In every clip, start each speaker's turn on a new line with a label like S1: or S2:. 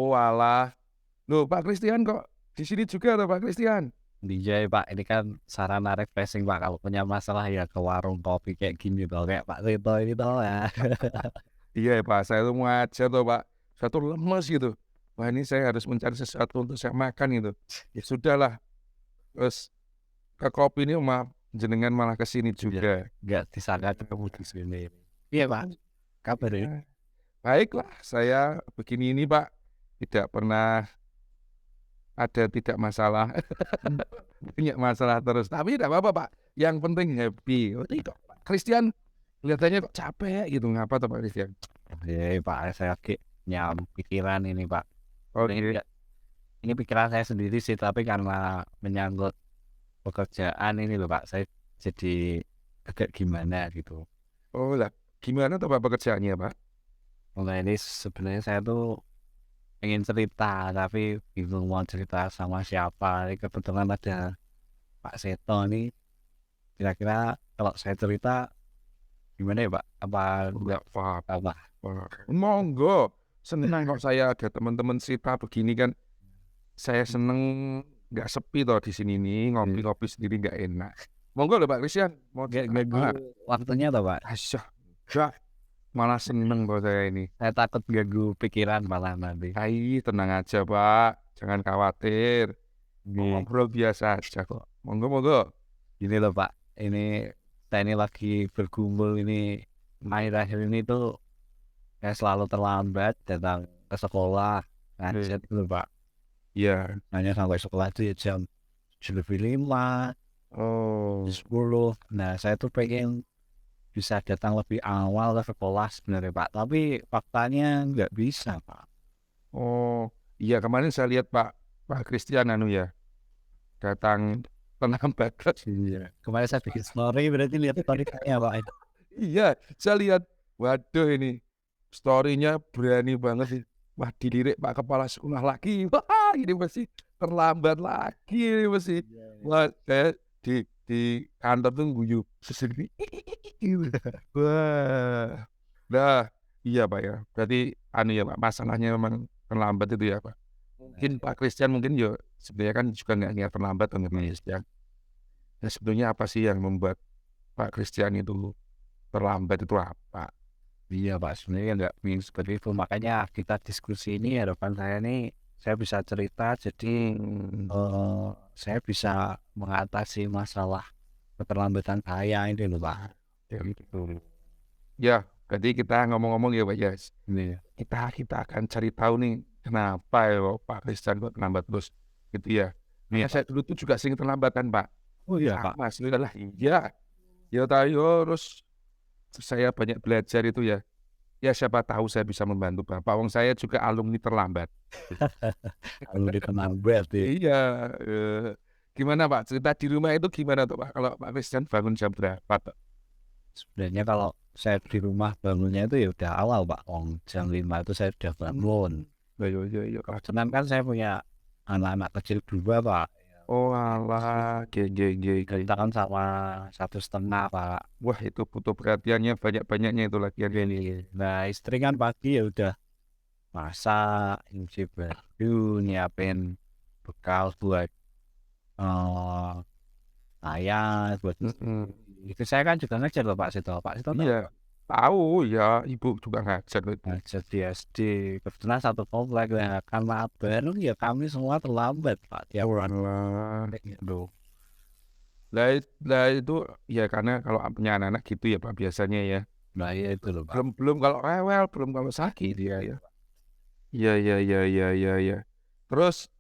S1: Oh alah. Loh Pak Christian kok di sini juga toh Pak Christian?
S2: Iya Pak, ini kan sarana refreshing Pak, kalau punya masalah ya ke warung kopi kayak gini toh, kayak Pak Seto ini toh ya.
S1: Iya ya Pak, saya tuh mau aja toh Pak. Saya tuh lemes gitu. Wah ini saya harus mencari sesuatu untuk saya makan gitu. Ya sudahlah, terus ke kopi ini jenengan malah ke sini
S2: Iya,
S1: juga.
S2: nggak disangka ketemu di sini. Iya Pak, kabar ya?
S1: Ya, baiklah, saya begini ini Pak, tidak pernah tidak masalah, punya masalah terus. Tapi tidak apa-apa Pak, yang penting happy. Oh, ini kok Pak Christian kelihatannya kok capek gitu, ngapa tuh Pak Christian?
S2: Iya Pak, saya lagi nyam pikiran ini Pak.
S1: Oke.
S2: Ini pikiran saya sendiri sih, tapi karena menyangkut pekerjaan ini loh Pak, saya jadi agak gimana gitu.
S1: Oh lah, gimana tuh Pak pekerjaannya Pak?
S2: Nah ini sebenarnya saya tuh pengen cerita, tapi bingung mau cerita sama siapa. Ini kebetulan ada Pak Seto nih. Kira-kira kalau saya cerita gimana ya Pak? Apa
S1: Enggak
S2: enggak
S1: apa-apa.
S2: apa?
S1: Monggo, senang kok saya ada teman-teman cerita begini kan. Saya seneng nggak sepi toh di sini nih, ngopi-ngopi sendiri nggak enak. Monggo loh Pak Christian, mau
S2: Gak
S1: cerita
S2: ganggu
S1: apa?
S2: waktunya toh Pak?
S1: Asyah, enggak, malah seneng kok saya ini.
S2: Saya takut ganggu pikiran malah nanti.
S1: Tenang aja Pak, jangan khawatir. Mau
S2: Ini
S1: ngobrol biasa aja kok. Monggo, monggo.
S2: gini loh Pak, ini saya ini lagi bergumul ini akhir-akhir ini tuh saya selalu terlambat datang ke sekolah
S1: Oke.
S2: ngajar gitu Pak.
S1: Iya.
S2: Hanya sampai sekolah itu ya jam 7:05, jam
S1: Oh,
S2: 10. Nah saya tuh pengen bisa datang lebih awal ke sekolah sebenarnya Pak, tapi faktanya nggak bisa Pak.
S1: oh, iya kemarin saya lihat Pak Christian anu ya, datang terlambat.
S2: Iya. Kemarin saya bikin story, berarti lihat story saya Pak.
S1: Iya, saya lihat, waduh ini story-nya berani banget sih. Wah dilirik Pak Kepala Sekolah lagi, wah ini mesti terlambat lagi ini mesti.
S2: Iya, iya.
S1: Wah saya di kantor tuh guyu sendiri gitu. Wah, nah iya Pak ya, berarti anu ya Pak, masalahnya memang terlambat itu ya Pak?
S2: Nah,
S1: Mungkin Pak Christian mungkin ya sebenarnya kan juga nggak niat terlambat kan ya Pak Christian. Nah sebetulnya apa sih yang membuat Pak Christian itu terlambat itu apa?
S2: iya Pak, sebenarnya nggak ingin seperti itu. Makanya kita diskusi ini harapan saya nih, saya bisa cerita jadi
S1: Mmm,
S2: saya bisa mengatasi masalah keterlambatan saya ini loh Pak.
S1: ya
S2: Gitu.
S1: ya, berarti kita ngomong-ngomong ya Pak ya,
S2: Ini.
S1: kita akan cari tahu nih kenapa ya Pak Christian kok terlambat terus, gitu ya.
S2: Iya
S1: Karena saya
S2: Pak.
S1: dulu tuh juga sering terlambat kan Pak,
S2: Oh iya Pak.
S1: sama sudahlah iya, ya tahu terus saya banyak belajar itu ya. Ya siapa tahu saya bisa membantu Bapak, wong saya juga alumni terlambat.
S2: Kalau terlambat ya.
S1: Iya, gimana Pak, cerita di rumah itu gimana tuh Pak, kalau Pak Christian bangun jam berapa tuh?
S2: Sebenarnya kalau saya di rumah bangunnya itu ya udah awal Pak. Jam 5 itu saya udah
S1: Mmm,
S2: bangun.
S1: iya, Kak.
S2: Kebetulan kan saya punya anak-anak kecil dua Pak.
S1: Oalah, ge.
S2: Kita kan sama 1,5 Pak.
S1: Wah itu butuh perhatiannya banyak-banyaknya itu lagian.
S2: Gini. Nah istri kan pagi ya udah masak, nyuci baju, nyiapin bekal buat saya, buat
S1: Mhm,
S2: itu saya kan juga ngajar loh Pak Sito. Pak Sito tahu
S1: iya, tahu ya, ibu juga ngajar itu.
S2: ngajar di SD. Kebetulan satu komplek ya. Karena baru ya kami semua terlambat Pak tiap hari
S1: Oalah,
S2: gitu.
S1: lah itu ya karena kalau punya anak-anak gitu ya Pak biasanya ya,
S2: Nah ya itu loh Pak.
S1: belum belum kalau rewel, belum kalau sakit dia ya. Iya. Terus,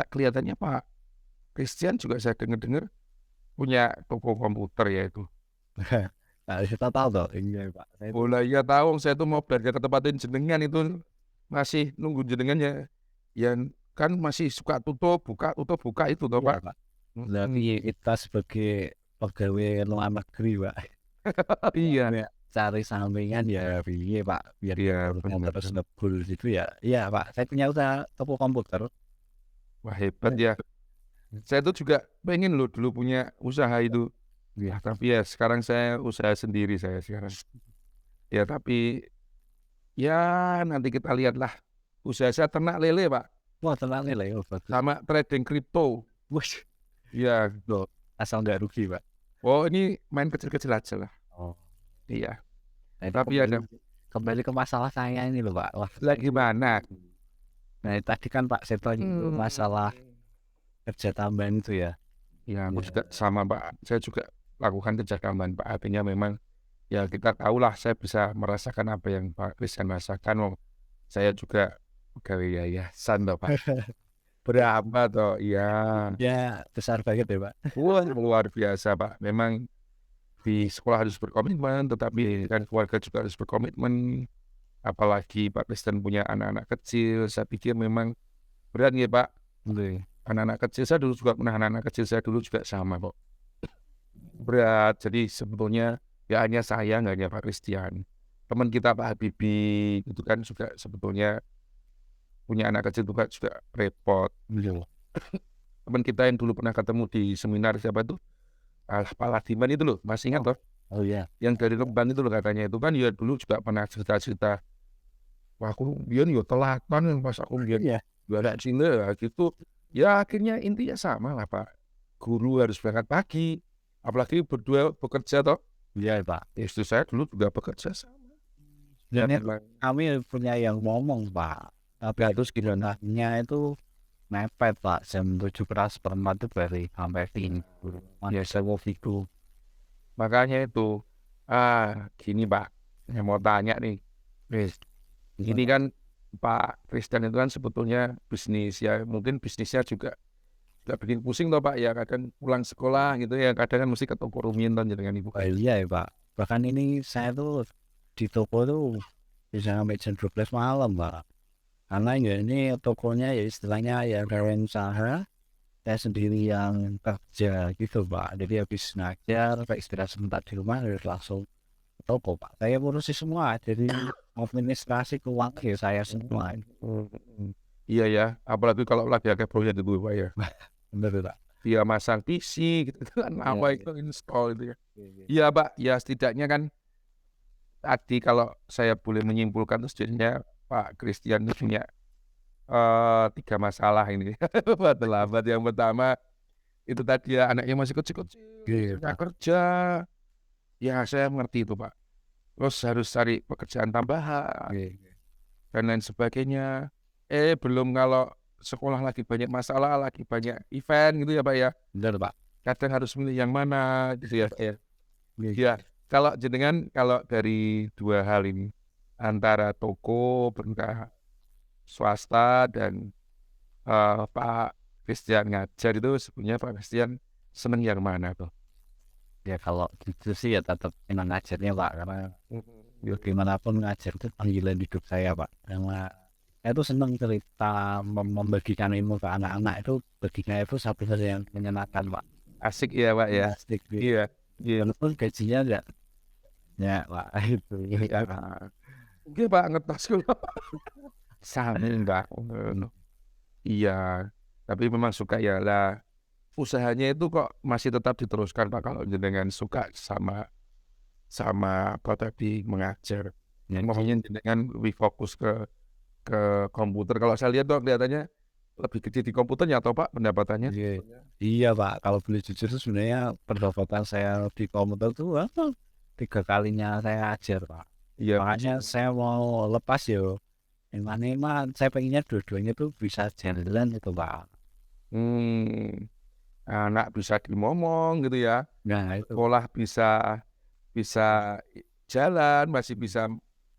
S1: kelihatannya Pak Christian juga saya dengar-dengar punya toko komputer ya itu.
S2: Pak Sito tahu toh? Iya Pak. Saya itu
S1: Oh lah iya tahu, saya tuh mau belanja ke tempat jenengan itu, masih nunggu jenengan ya, ya kan masih suka tutup buka itu toh
S2: iya
S1: Pak.
S2: Pak. Tapi
S1: Mhm,
S2: kita sebagai pegawai luar negeri Pak.
S1: iya,
S2: Ya, cari sampingan ya piye Pak, biar
S1: iya
S2: telurnya
S1: bener.
S2: terus nebul gitu ya. Iya Pak, saya punya usaha toko komputer.
S1: Wah hebat
S2: Ya,
S1: ya. Saya tuh juga pengen loh dulu punya usaha itu.
S2: iya.
S1: Ah, tapi ya sekarang saya usaha sendiri saya sekarang. Ya tapi, ya nanti kita lihatlah. Usaha saya ternak lele Pak,
S2: Wah, tenang nih lah, ya, bagus.
S1: sama trading kripto.
S2: Wih,
S1: Iya.
S2: loh, asal nggak rugi, Pak.
S1: Oh ini main kecil-kecil aja lah.
S2: Oh,
S1: Iya.
S2: nah, ini
S1: Tapi ada
S2: kembali ke masalah saya ini loh, Pak. Wah,
S1: lagi mana?
S2: nah tadi kan Pak Seto itu masalah kerja tambahan itu ya.
S1: Ya aku
S2: Ya.
S1: juga sama Pak. Saya juga lakukan kerja tambahan Pak. Artinya memang ya kita tahulah saya bisa merasakan apa yang Pak Christian rasakan. Oh, saya juga pegawai yayasan toh Pak. Berapa toh? Iya.
S2: Ya, besar banget ya, Pak.
S1: Wah, luar biasa Pak. Memang di sekolah harus berkomitmen, tetapi kan keluarga juga harus berkomitmen. Apalagi Pak Kristen punya anak-anak kecil, saya pikir memang berat ya Pak.
S2: Oke.
S1: Anak-anak kecil saya dulu juga pernah, anak-anak kecil saya dulu juga sama kok. Berat, jadi sebetulnya ya hanya saya, nggak hanya Pak Christian. Teman kita Pak Habibie itu kan juga sebetulnya punya anak kecil juga repot.
S2: Iya.
S1: Teman kita yang dulu pernah ketemu di seminar siapa tuh? Pak Ladiman itu loh, masih ingat toh?
S2: Oh iya.
S1: Yang dari Rembang itu loh katanya itu kan ya dulu juga pernah cerita-cerita. Wah aku biar yo telatan yang pas aku biar
S2: Iya.
S1: juara Cina gitu. Ya akhirnya intinya sama lah Pak. Guru harus berangkat pagi. Apalagi berdua bekerja toh.
S2: Iya, Pak.
S1: Istri saya dulu juga bekerja sama.
S2: Dan
S1: Dan
S2: itu
S1: memang
S2: kami punya yang ngomong, Pak. Tapi terus gilirannya itu mepet, Pak. Jam 7:15 itu balik sampai sini.
S1: ya
S2: Saya mau itu.
S1: makanya itu gini Pak. Saya mau tanya nih. Wis, ini kan Pak Kristen itu kan sebetulnya bisnis ya. Mungkin bisnisnya juga bikin pusing toh Pak ya. Kadang pulang sekolah gitu ya. Kadang kan mesti ke toko rumian dengan ibu.
S2: Oh, iya ya, Pak. Bahkan ini saya tuh di toko tuh bisa sampai jam 12 malam, Pak. Karena ya ini tokonya ya istilahnya ya karyawan usaha, saya sendiri yang kerja gitu, Pak. Jadi habis ngajar, Pak istirahat sebentar di rumah, harus langsung ke toko, Pak. Saya ngurusi semua, jadi administrasi keuangan ya saya semua.
S1: Iya ya, apalagi kalau lagi ada proyek itu Pak ya.
S2: Bener, Pak.
S1: Dia masang PC gitu kan, apa
S2: Iya,
S1: itu install itu ya.
S2: iya.
S1: Iya Pak, ya setidaknya kan tadi kalau saya boleh menyimpulkan tuh setidaknya Pak Christian itu punya 3 masalah ini. Terlambat yang pertama itu tadi ya anaknya masih kecil-kecil,
S2: Iya,
S1: nggak
S2: Pak.
S1: kerja. Ya saya mengerti itu Pak. Terus harus cari pekerjaan tambahan
S2: Iya.
S1: dan lain sebagainya. Belum kalau sekolah lagi banyak masalah, lagi banyak event gitu ya Pak ya.
S2: Bener, Pak.
S1: Kadang harus milih yang mana gitu ya. Ya.
S2: Iya.
S1: Ya, kalau jenengan kalau dari dua hal ini antara toko berkah swasta dan Pak Christian ngajar itu sebenarnya Pak Christian seneng yang mana tuh?
S2: Ya kalau gitu sih ya tetap emang ngajarnya, Pak. Karena ya gimana pun ngajar itu panggilan hidup saya, Pak. Karena saya tuh senang cerita membagikan ilmu ke anak-anak itu baginya itu satu hal yang menyenangkan, Pak.
S1: Asik ya Pak ya.
S2: Asik gitu.
S1: Iya, iya.
S2: Walaupun gajinya enggak ya, Pak. Itu ya, Pak.
S1: Oke Pak ngetos kula. Sama Pak. Iya, tapi memang suka ya lah. Usahanya itu kok masih tetap diteruskan Pak kalau jenengan suka sama apa tadi mengajar.
S2: Ya,
S1: Maunya jenengan lebih fokus ke komputer. Kalau saya lihat tuh kelihatannya lebih gede di komputernya atau Pak pendapatannya?
S2: iya. Iya, Pak. Kalau boleh jujur tuh sebenarnya pendapatan saya di komputer tuh 3 kalinya saya ajar, Pak.
S1: Iya.
S2: Makanya saya mau lepas ya. Emang saya pengennya dua-duanya tuh bisa jalan gitu, Pak.
S1: Anak bisa dimomong gitu ya.
S2: Nah itu,
S1: Sekolah bisa bisa jalan, masih bisa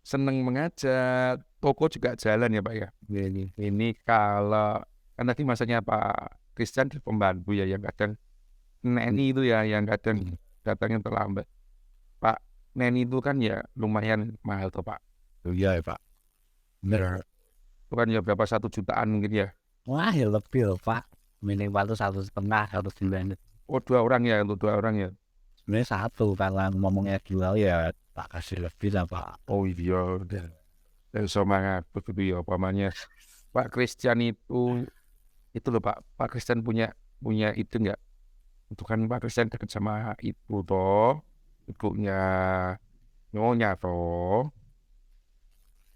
S1: seneng mengajar. Toko juga jalan ya Pak ya.
S2: ini.
S1: Ini kalau kan tadi masanya Pak Christian di pembantu ya yang kadang neni itu ya yang kadang datangnya terlambat. Pak neni itu kan ya lumayan mahal tuh Pak.
S2: Iya ya, Pak. Bener.
S1: Itu kan ya berapa 1 jutaan mungkin ya.
S2: Wah ya lebih loh, Pak. Minimal tuh 1,5, 1,9.
S1: Oh 2 orang ya, untuk 2 orang ya.
S2: Sebenarnya satu, kalau ngomongnya 2 ya tak kasih lebih lah, Pak.
S1: Oh iya udah. Dan semangat begitu ya pamannya. Pak Christian itu loh Pak Christian punya itu enggak? Itu kan Pak Christian dekat sama ibu toh. Ibunya Nyonya toh.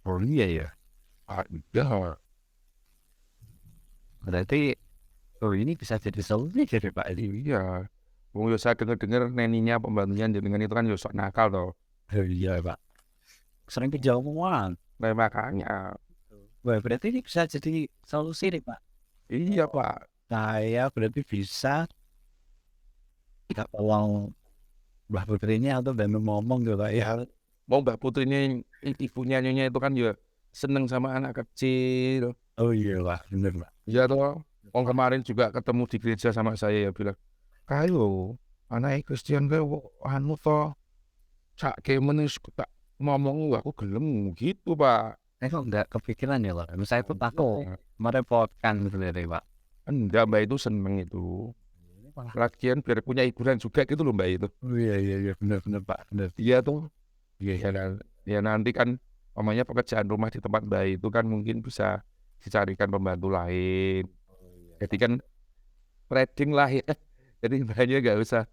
S2: Oh iya ya.
S1: Ada.
S2: Berarti ini bisa jadi solusi jadi Pak ini.
S1: Iya. Wong yo saya dengar neninya pembantunya jenengan itu kan yo sok nakal toh.
S2: Iya Pak. Sering kejauhan.
S1: Nah, makanya.
S2: Wah, berarti ini bisa jadi solusi nih Pak.
S1: Iya, Pak.
S2: Saya berarti bisa nggak tolong Mbah Putrinya atau dan ngomong gitu Pak ya.
S1: Mau Mbak Putrinya ibunya nyonya itu kan ya seneng sama anak kecil.
S2: Oh iya Pak, bener Pak.
S1: Iya toh. Wong kemarin juga ketemu di gereja sama saya ya bilang, "Kayo, anak Christian kae anu toh, cak kemen tak ngomong aku gelem gitu, Pak."
S2: Saya kok nggak kepikiran ya Pak. Saya tuh takut merepotkan gitu ya Pak.
S1: Enggak, Mbak itu seneng itu. Lagian biar punya hiburan juga gitu loh Mbak itu.
S2: Oh iya bener Pak, bener.
S1: Iya tuh.
S2: Iya.
S1: Ya nanti kan namanya pekerjaan rumah di tempat Mbak itu kan mungkin bisa dicarikan pembantu lain. Jadi kan trading lah ya. Jadi Mbaknya nggak usah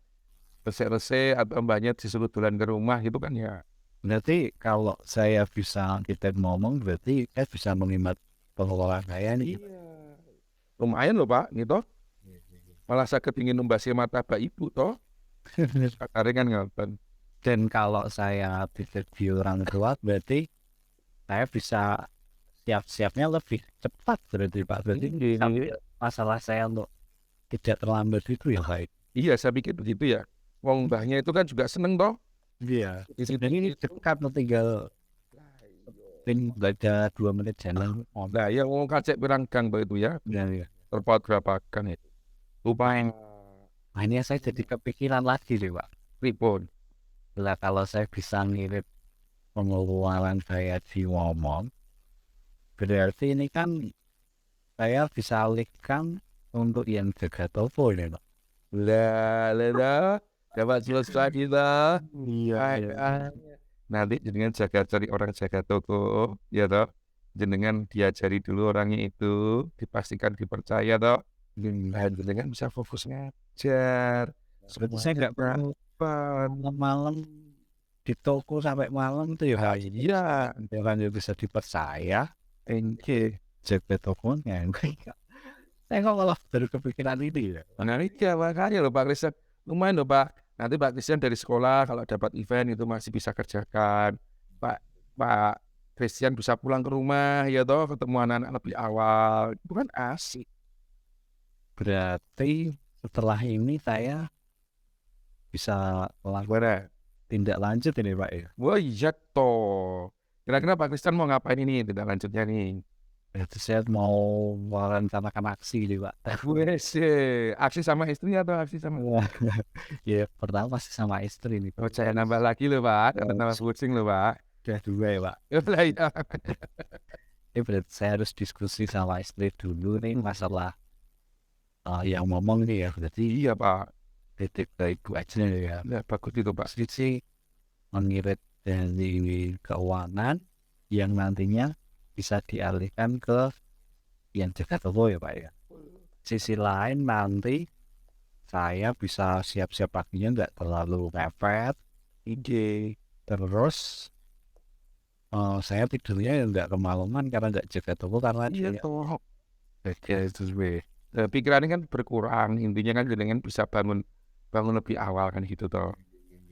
S1: resek-resek atau Mbaknya disuruh dolan ke rumah gitu kan ya.
S2: Berarti kalau saya bisa kita ngomong berarti saya bisa menghemat pengelolaan saya nih.
S1: Iya. Lumayan loh Pak, gitu. Malah saya kepingin numbasi martabak ibu toh. Sekarang kan ngapain.
S2: Dan kalau saya tidak di orang tua berarti saya bisa siap-siapnya lebih cepat berarti Pak. Berarti masalah saya untuk tidak terlambat itu ya baik.
S1: Iya, saya pikir begitu ya. Wong mbahnya itu kan juga seneng toh.
S2: Iya. Dan ini dekat tinggal nggak ada 2 menit jalan.
S1: Nah, ya wong kacek pirang gang Mbak itu ya.
S2: Ya.
S1: Terpaut berapa gang itu. Lupain.
S2: Nah ini saya jadi kepikiran lagi deh Pak.
S1: Pripun.
S2: Lah kalau saya bisa ngirit pengeluaran saya di ngomong, berarti ini kan saya bisa alihkan untuk yang jaga toko ini Pak.
S1: Lah, dapat selesai kita.
S2: Iya.
S1: Nanti jenengan cari orang jaga toko, ya toh. Jenengan diajari dulu orangnya itu, dipastikan dipercaya toh. Jenengan bisa fokus ngajar.
S2: Berarti saya nggak perlu malam di toko sampai malam itu ya.
S1: Iya,
S2: Jangan bisa dipercaya. Jaga tokonya. Saya kok malah baru kepikiran ini ya.
S1: nah iya makanya loh Pak Christian. Lumayan loh Pak. Nanti Pak Christian dari sekolah kalau dapat event itu masih bisa kerjakan. Pak Christian bisa pulang ke rumah ya toh ketemu anak-anak lebih awal. Itu kan asik.
S2: Berarti setelah ini saya bisa melakukan tindak lanjut ini Pak ya.
S1: Wah iya toh. Kira-kira Pak Christian mau ngapain ini tindak lanjutnya nih?
S2: Berarti saya mau merencanakan aksi nih Pak.
S1: Wes, aksi sama istrinya atau aksi sama?
S2: Ya pertama pasti sama istri nih.
S1: Oh, saya nambah lagi loh Pak, karena nambah kucing loh Pak.
S2: Udah 2 ya Pak.
S1: Iya.
S2: Berarti saya harus diskusi sama istri dulu nih masalah yang ngomong nih ya. Berarti
S1: Iya Pak.
S2: titik ke ibu aja nih ya.
S1: Ya, bagus itu Pak.
S2: Sisi mengirit dari keuangan yang nantinya bisa dialihkan ke yang jaga toko ya Pak ya. Sisi lain nanti saya bisa siap-siap paginya nggak terlalu mepet.
S1: Ide.
S2: Terus saya tidurnya nggak kemalaman karena nggak jaga toko karena
S1: Iya toh. Ya itu sih. Pikirannya kan berkurang. Intinya kan jenengan bisa bangun lebih awal kan gitu toh.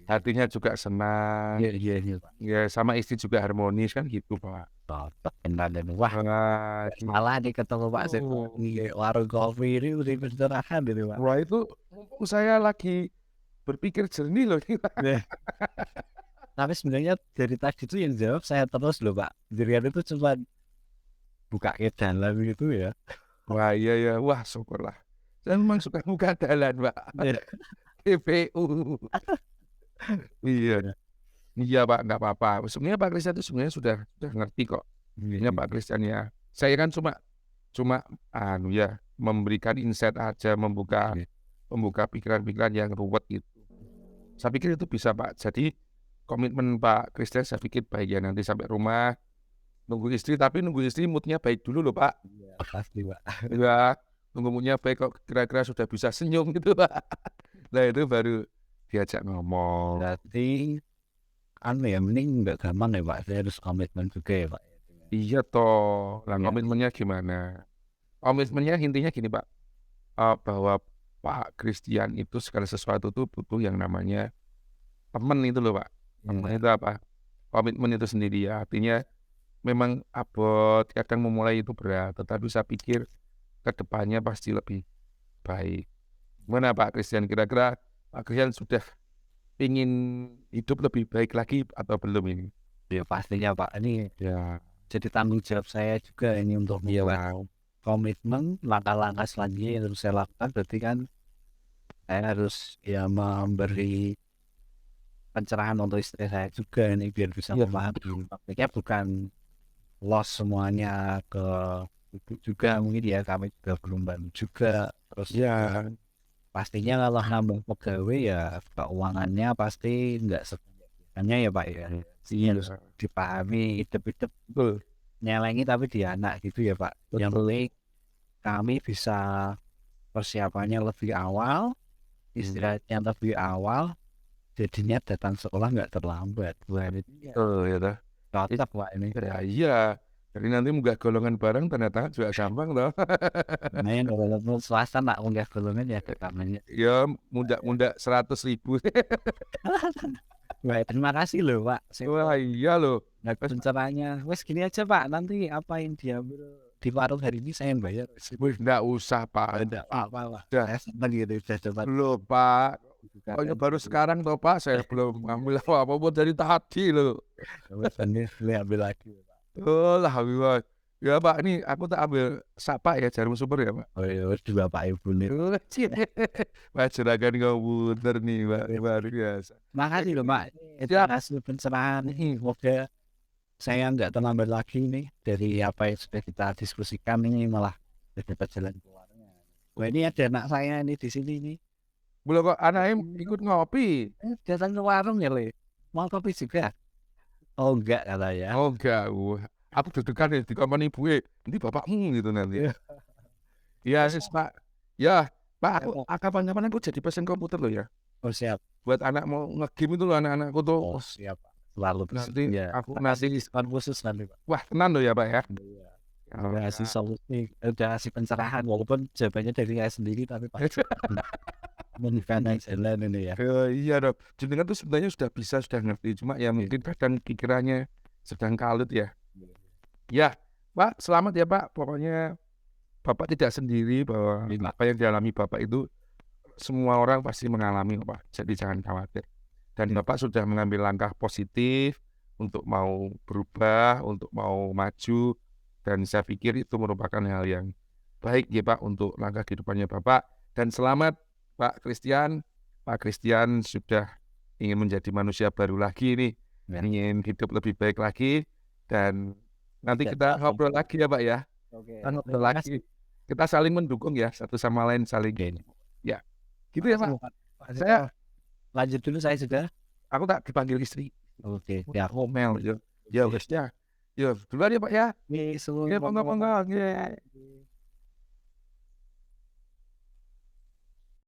S1: Hatinya juga senang.
S2: Iya Pak.
S1: Ya sama istri juga harmonis kan gitu Pak.
S2: Enak dan wah
S1: Wah,
S2: malah nih ketemu Pak Seto di warung kopi ini udah bercerahan gitu Pak.
S1: wah itu mumpung saya lagi berpikir jernih loh.
S2: Tapi sebenarnya dari tadi itu yang jawab saya terus loh Pak. Dirian itu cuma buka ke jalan gitu ya.
S1: Wah iya ya, wah syukurlah. Saya memang suka buka jalan Pak. TPU. Iya. Iya Pak, nggak apa-apa. Sebenarnya Pak Christian itu sebenarnya sudah ngerti kok. Sebenarnya Pak Christian ya. Saya kan cuma memberikan insight aja, membuka pikiran-pikiran yang ruwet gitu. Saya pikir itu bisa Pak. Jadi komitmen Pak Christian saya pikir baik ya, nanti sampai rumah nunggu istri, tapi nunggu istri moodnya baik dulu loh Pak.
S2: Pasti Pak.
S1: Ya, nunggu moodnya baik kok kira-kira sudah bisa senyum gitu Pak. Nah itu baru diajak ngomong.
S2: Berarti ya mending nggak gampang ya Pak. Saya harus komitmen juga ya Pak.
S1: Iya toh. Lah
S2: Iya.
S1: komitmennya gimana? Komitmennya intinya gini Pak, bahwa Pak Christian itu segala sesuatu tuh butuh yang namanya temen itu loh Pak. Temen
S2: Iya.
S1: itu apa? Komitmen itu sendiri ya, artinya memang abot, kadang memulai itu berat, tetapi saya pikir ke depannya pasti lebih baik. Gimana Pak Christian, kira-kira Pak Christian sudah ingin hidup lebih baik lagi atau belum ini?
S2: Ya pastinya Pak, ini
S1: Ya,
S2: jadi tanggung jawab saya juga ini untuk
S1: iya
S2: membuat komitmen langkah-langkah selanjutnya yang harus saya lakukan. Berarti kan saya harus ya memberi pencerahan untuk istri saya juga ini biar bisa
S1: iya,
S2: memahami. Maksudnya bukan loss semuanya ke ibu juga, mungkin ya kami juga belum bantu juga. Terus
S1: iya,
S2: pastinya kalau nambah pegawai ya keuangannya pasti nggak sebanyak ya Pak ya. Jadi
S1: iya,
S2: harus dipahami hidup-hidup
S1: betul,
S2: nyelengi tapi di anak gitu ya Pak. Yang
S1: betul.
S2: penting kami bisa persiapannya lebih awal, istirahatnya lebih awal, jadinya datang sekolah nggak terlambat. Wah ini
S1: Betul ya toh.
S2: cocok Pak ini.
S1: Ya iya, jadi nanti munggah golongan bareng tanda tangan juga gampang toh.
S2: Lumayan kalau swasta nak unggah golongan ya namanya.
S1: Ya mundak-mundak 100.000.
S2: Wah, terima kasih loh Pak.
S1: Wah iya loh.
S2: Nah,
S1: Wes,
S2: rencananya, wes gini aja Pak. Nanti apa yang diambil di warung hari ini saya yang bayar.
S1: wih, nggak usah Pak.
S2: Ada apa lah.
S1: Udah,
S2: Saya senang gitu sudah dapat
S1: loh Pak. Pokoknya
S2: kan.
S1: baru sekarang toh Pak, saya belum ngambil apa-apa dari tadi loh.
S2: Wes ini ambil lagi Pak.
S1: Oh lah, Habibah. Ya Pak, ini aku tak ambil sapa ya jarum super ya Pak.
S2: Oh ya, wes juga Pak Ibu nih.
S1: Wah, juragan komputer nih Pak, luar biasa.
S2: Makasih loh Pak. Itu
S1: Siap.
S2: hasil pencerahan nih. Semoga saya nggak terlambat lagi nih dari apa yang sudah kita diskusikan ini malah dapat jalan keluarnya. Wah ini ada anak saya ini di sini nih.
S1: Belum kok anaknya ikut ngopi.
S2: Datang ke warung ya Le. Mau kopi juga? Oh enggak katanya.
S1: Oh enggak, wah. Aku deg-degan ya di komponi ibu nanti bapakmu gitu nanti. Iya, sis Pak. Ya, Pak, kapan-kapan aku jadi pesen komputer loh ya.
S2: Oh siap.
S1: Buat anak mau nge-game itu loh anak-anakku tuh.
S2: Oh siap Pak. Selalu
S1: Nanti
S2: ya.
S1: aku
S2: Kasih
S1: nanti,
S2: diskon khusus nanti Pak.
S1: wah tenan loh ya Pak ya.
S2: Iya.
S1: Oh,
S2: Udah kasih solusi, udah kasih pencerahan walaupun jawabannya dari saya sendiri tapi Pak menunjukkan jalan ini ya.
S1: iya dong. Jenengan tuh sebenarnya sudah ngerti, cuma ya mungkin kadang pikirannya sedang kalut ya. Ya, Pak, selamat ya Pak. Pokoknya Bapak tidak sendiri bahwa apa yang dialami Bapak itu semua orang pasti mengalami Pak. Jadi jangan khawatir. Dan Bapak sudah mengambil langkah positif untuk mau berubah, untuk mau maju. Dan saya pikir itu merupakan hal yang baik ya Pak untuk langkah kehidupannya Bapak. Dan selamat Pak Christian. Pak Christian sudah ingin menjadi manusia baru lagi nih. Ingin hidup lebih baik lagi. Dan nanti kita ngobrol lagi ya Pak ya.
S2: Oke.
S1: Kita ngobrol lagi. Kita saling mendukung ya, satu sama lain saling. Ya, gitu ya Pak. Saya
S2: lanjut dulu saya sudah.
S1: Aku tak dipanggil istri.
S2: Oke. Ya.
S1: Ngomel ya. Ya wes ya. Ya duluan ya Pak ya.
S2: Ini semua.
S1: Ya monggo. Ya.